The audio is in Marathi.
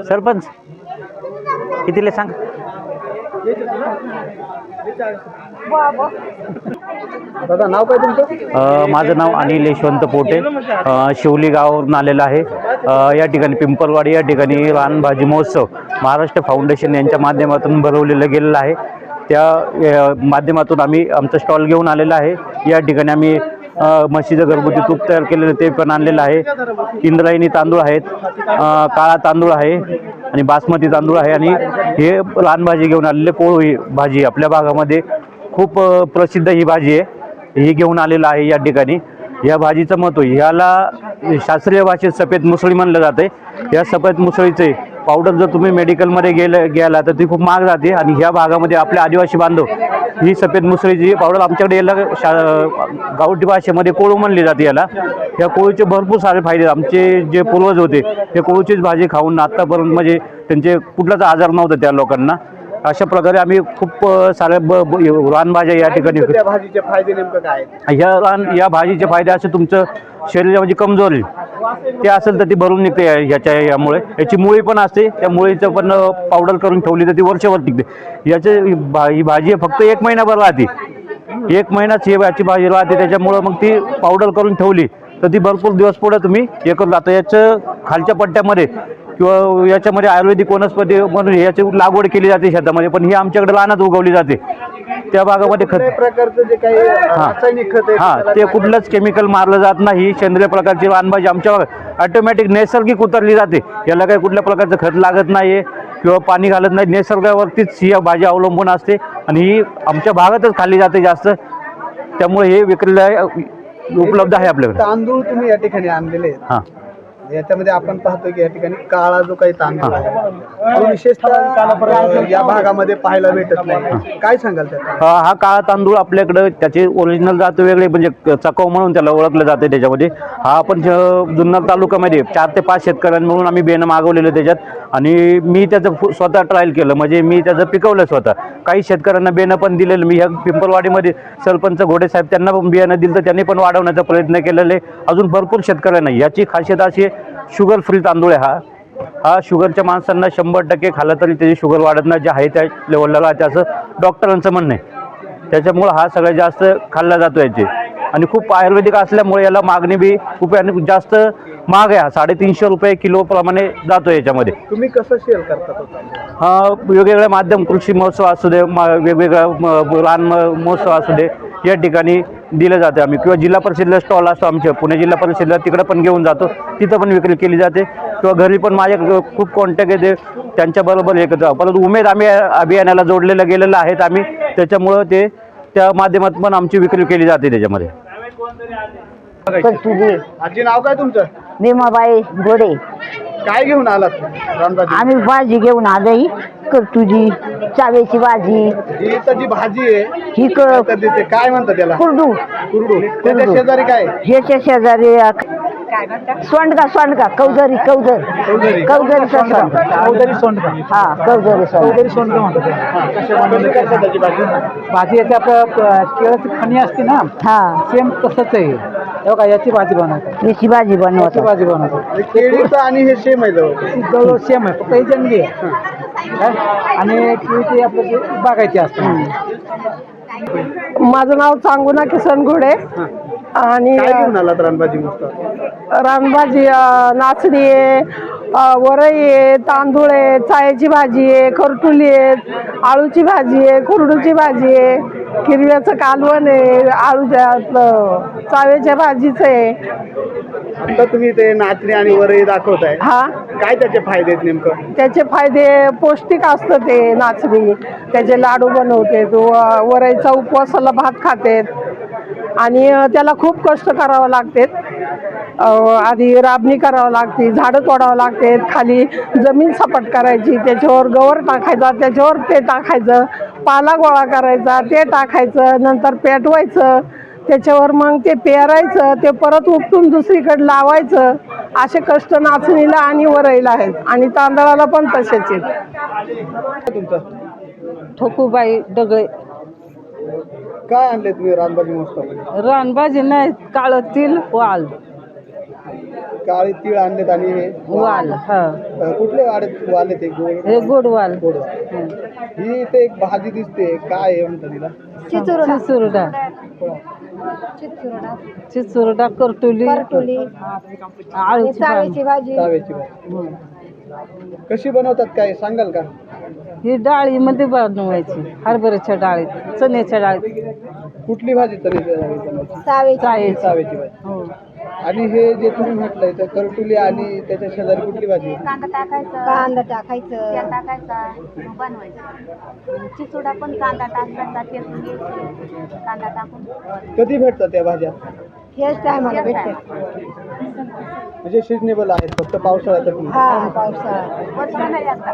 सरपंच कितीले सांग. दादा नाव काय तुमचं? माझं नाव अनिल यशवंत पोटे, शिवली गावावरून आलेलं आहे. या ठिकाणी पिंपलवाडी या ठिकाणी रानभाजी महोत्सव महाराष्ट्र फाउंडेशन यांच्या माध्यमातून भरवलेलं गेलेलं आहे. त्या माध्यमातून आम्ही आमचं स्टॉल घेऊन आलेला आहे. या ठिकाणी आम्ही म्हशीचं घरगुती तूप तयार केलेलं ते पण आणलेलं आहे. इंद्रायणी तांदूळ आहेत, काळा तांदूळ आहे आणि बासमती तांदूळ आहे. आणि हे रानभाजी घेऊन आलेले पोळी भाजी आपल्या भागामध्ये खूप प्रसिद्ध ही भाजी आहे. ही घेऊन आलेलं आहे या ठिकाणी. या भाजीचं महत्त्व, ह्याला शास्त्रीय भाषेत सफेद मुसळी म्हणलं जाते. या सफेद मुसळीचे पावडर जर तुम्ही मेडिकलमध्ये गेला तर ती खूप महाग जाते. आणि ह्या भागामध्ये आपले आदिवासी बांधव ही सफेद मुसळीची पावडर आमच्याकडे याला गावठी भाषेमध्ये कोळू म्हणली जाते. याला या कोळूचे भरपूर सारे फायदे. आमचे जे पूर्वज होते ते कोळूचीच भाजी खाऊन आत्तापर्यंत म्हणजे त्यांचे कुठलाच आजार नव्हता त्या लोकांना. अशा प्रकारे आम्ही खूप साऱ्या रानभाज्या या ठिकाणी. त्या भाजीचे फायदे नेमकं काय? या भाजीचे फायदे असे, तुमचं शरीराची कमजोरी ते असेल तर ती भरून निघते यामुळे. याची मुळी पण असते, त्या मुळीचं पण पावडर करून ठेवली तर ती वर्षभर टिकते. ही भाजी फक्त 1 महिनाभर राहते. 1 महिनाच याची भाजी राहते. त्याच्यामुळं मग ती पावडर करून ठेवली तर ती भरपूर दिवस पुढे तुम्ही हे करून जाता. याचं खालच्या पट्ट्यामध्ये किंवा याच्यामध्ये आयुर्वेदिक वनस्पती म्हणून याची लागवड केली जाते शेतामध्ये, पण ही आमच्याकडे रानात उगवली जाते. त्या भागामध्ये प्रकारचं जे काही रासायनिक खत आहे ते कुठलंच केमिकल मारलं जात नाही. सेंद्रिय प्रकारची रानभाजी आमच्या ऑटोमॅटिक नैसर्गिक उतरली जाते. याला काही कुठल्या प्रकारचं खत लागत नाही किंवा पाणी घालत नाही. निसर्गावरतीच ही भाजी अवलंबून असते आणि ही आमच्या भागातच खाल्ली जाते जास्त. त्यामुळे हे विक्रीला उपलब्ध आहे आपल्याकडे. तांदूळ तुम्ही या ठिकाणी आणलेले आहेत. हां, याच्यामध्ये आपण पाहतोय की या ठिकाणी काळा जो काही तांदूळ आहे विशेषतः या भागामध्ये पाहायला भेटत नाही. काय सांगाल त्याचा? हा काळा तांदूळ आपल्याकडं त्याचे ओरिजिनल जात वेगळे, म्हणजे चकाव म्हणून त्याला ओळखलं जाते. त्याच्यामध्ये हा आपण जुन्नर तालुक्यामध्ये 4 ते 5 शेतकऱ्यांना म्हणून आम्ही बियाणं मागवलेलं त्याच्यात. आणि मी त्याचं स्वतः ट्रायल केलं, म्हणजे मी त्याचं पिकवलं स्वतः. काही शेतकऱ्यांना बियाणं पण दिलेलं. मी ह्या पिंपलवाडीमध्ये सरपंच घोडे साहेब त्यांना पण बियाणं दिलं, तर त्यांनी पण वाढवण्याचा प्रयत्न केलेले अजून भरपूर शेतकऱ्यांना. याची खासियत अशी शुगर फ्री तांदूळ आहे हा शुगरच्या माणसांना 100% खाल्लं तरी त्याची शुगर वाढत नाही, जे आहे त्या लेवलला राहते असं डॉक्टरांचं म्हणणं आहे. त्याच्यामुळं हा सगळ्यात जास्त खाल्ला जातो याची. आणि खूप आयुर्वेदिक असल्यामुळे याला मागणी बी खूप जास्त महाग आहे. 350 रुपये किलो प्रमाणे जातो याच्यामध्ये. तुम्ही कसं सेल करता? हा वेगवेगळ्या माध्यम, कृषी महोत्सव असू दे, वेगवेगळ्या रान महोत्सव असू दे, या ठिकाणी दिलं जाते आम्ही. किंवा जिल्हा परिषदेला स्टॉल असतो आमच्या पुणे जिल्हा परिषदेला, तिकडे पण घेऊन जातो, तिथं पण विक्री केली जाते. किंवा घरी पण माझ्या खूप कॉन्टॅक्ट येते, त्यांच्याबरोबर एकत्र. परंतु उमेद आम्ही अभियानाला जोडलेलं गेलेलं आहेत आम्ही. त्याच्यामुळं ते त्या माध्यमातून पण आमची विक्री केली जाते त्याच्यामध्ये. आजी नाव काय तुमचं? भीमाबाई घोडे. काय घेऊन आलात? आम्ही भाजी घेऊन आलोय. करतुजी चावेची भाजी. जी भाजी आहे ही काय म्हणतात त्याला? कुरडू. कुरडू. त्याच्या शेजारी काय? ह्याच्या शेजारी सोंडगा कौदरी सोंडगा. हा कौदरी सोंडगा म्हणतात. भाजी याची आपलं केळाची खणी असते ना, हा सेम तसंच आहे. बघा याची भाजी बनवतात, याची भाजी बनवतात. केळीचं आणि हे सेम आहे जवळ सेम आहे, फक्त ही जंगली आहे आणि केळीची आपलं बागायची असते. माझं नाव चांगुना किसन घोडे. आणि रानभाजी रानभाजी नाचणी आहे, वरई आहे, तांदूळ आहे, चायची भाजी आहे, खरटुली आहे, आळूची भाजी आहे, कुरडूची भाजी आहे, हिरव्याचं कालवण आहे, आळूच्या चाव्याच्या भाजीचं आहे. आता तुम्ही ते नाचणी आणि वरई दाखवताय, हा काय त्याचे फायदे आहेत नेमकं? त्याचे फायदे पौष्टिक असतं ते नाचणी. त्याचे लाडू बनवते, वरईचा उपवासाला भात खातेत. आणि त्याला खूप कष्ट करावं लागते. आधी राबणी करावं लागते, झाडं तोडावं लागते, खाली जमीन सपाट करायची, त्याच्यावर गवर टाकायचा, त्याच्यावर ते टाकायचं, पाला गोळा करायचा, ते टाकायचं, नंतर पेटवायचं, त्याच्यावर मग ते पेरायचं, ते परत उपटून दुसरीकडे लावायचं. असे कष्ट नाचणीला आणि वरईला आहेत. आणि तांदळाला पण तसेच आहेत. तुमचं? ठोकूबाई डगळे. काय आणले तुम्ही रानभाजी महोत्सवामध्ये? रानभाजी नाही काळं तिल वाल काळे तीळ आणलेत आणि हे वाल कुठले वाले ते गोड हे गोड वाल गोड वाल. ही इथे एक भाजी दिसते, काय आहे म्हणतात तिला? चिचुरडा चिचुरडा करटुली आळूची भाजी चाव्याची भाजी. कशी बनवतात काय सांगाल का? ही डाळीमध्ये बनवायची हरभऱ्याच्या डाळीत चण्याच्या डाळीत कुठली भाजी चण्याची बनवायची? चायची चाव्याची भाजी. आणि हे जे तुम्ही म्हटलंय तर करटुली आणि त्याच्या शेजारी कुठली भाजी? कांदा टाकायचं तेल टाकायचा मग बनवायचं. चिचोडा पण कांदा टाकायचा तेल घ्यायचं कांदा टाकून. कधी भेटतात त्या भाज्या? हेच टायमाला भेटते. म्हणजे सिजनेबल आहेत, फक्त पावसाळ्यात पावसाळा नाही आता.